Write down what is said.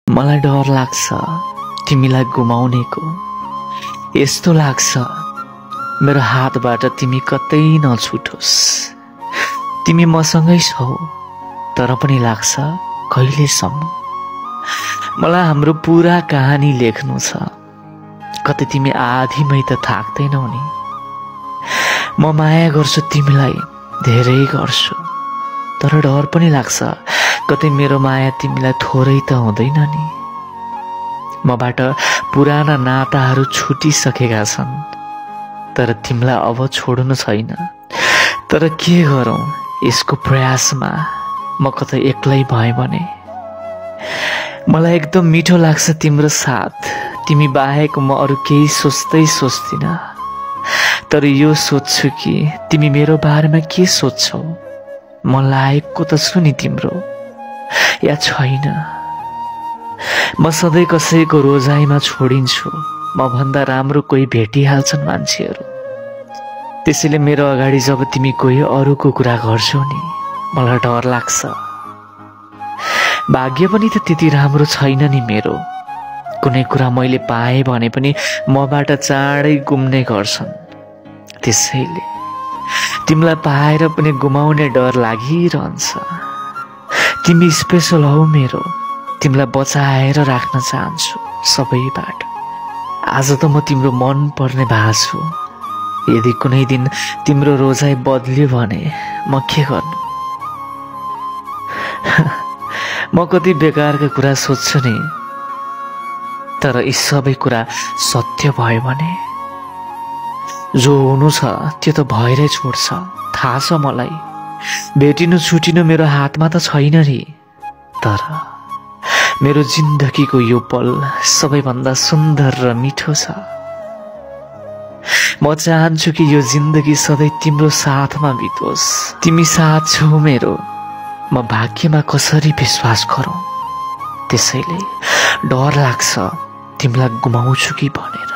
मलाई डर लाग्छ तिमीलाई गुमाउनेको। यस्तो लाग्छ मेरो हातबाट तिमी कतै नछुटोस्। तिमी मसँगै छौ तर पनि लाग्छ कहिलेसम्म। मलाई हाम्रो पूरा कहानी लेख्नु छ, कतै तिमी आधीमै त थाक्दैनौ नि। म माया गर्छु तिमीलाई, धेरै गर्छु, तर डर पनि लाग्छ कतै मेरो माया तिमीलाई थोरै त हुँदैन नि। मबाट पुराना नाताहरू छुटिसकेका छन्, तर तिमीलाई अब छोड्नु छैन। तर के गरौँ, यसको प्रयासमा म कतै एक्लै भएँ भने। मलाई एकदम मिठो लाग्छ तिम्रो साथ, तिमी बाहेक म अरू केही सोच्दिन। तर यो सोच्छु कि तिमी मेरो बारेमा के सोच्छौ। म लायकको त छु नि तिम्रो, या छैन। म सधैँ कसैको रोजाइमा छोडिन्छु, म भन्दा राम्रो कोही भेटिहाल्छन् मान्छेहरू। त्यसैले मेरो अगाडि जब तिमी कोही अरूको कुरा गर्छौ नि, मलाई डर लाग्छ। भाग्य पनि त त्यति राम्रो छैन नि मेरो। कुनै कुरा मैले पाएँ भने पनि मबाट चाँडै गुम्ने गर्छन्। त्यसैले तिमीलाई पाएर पनि गुमाउने डर लागिरहन्छ। तिमी स्पेशल हौ मेरो, तिमीलाई बचाएर राख्न चाहन्छु सबैबाट। आज त म तिम्रो मन पर्ने भएको छु। यदि कुनै दिन तिम्रो रोजाइ बदल्यो भने म के गर्नु। म कति बेकारका कुरा सोच्छु नि, तर यी सबै कुरा सत्य भयो भने जो हुनु छ त्यो त भएरै छोड्छ। थाहा छ मलाई, भेटिनु छुटिनु मेरो हातमा त छैन नि, तर मेरो जिन्दगीको यो पल सबैभन्दा सुन्दर र मिठो छ। म चाहन्छु कि यो जिन्दगी सधैँ तिम्रो साथमा बितोस्। तिमी साथ छौ मेरो, म भाग्यमा कसरी विश्वास गरौँ। त्यसैले डर लाग्छ तिमीलाई गुमाउँछु कि भनेर।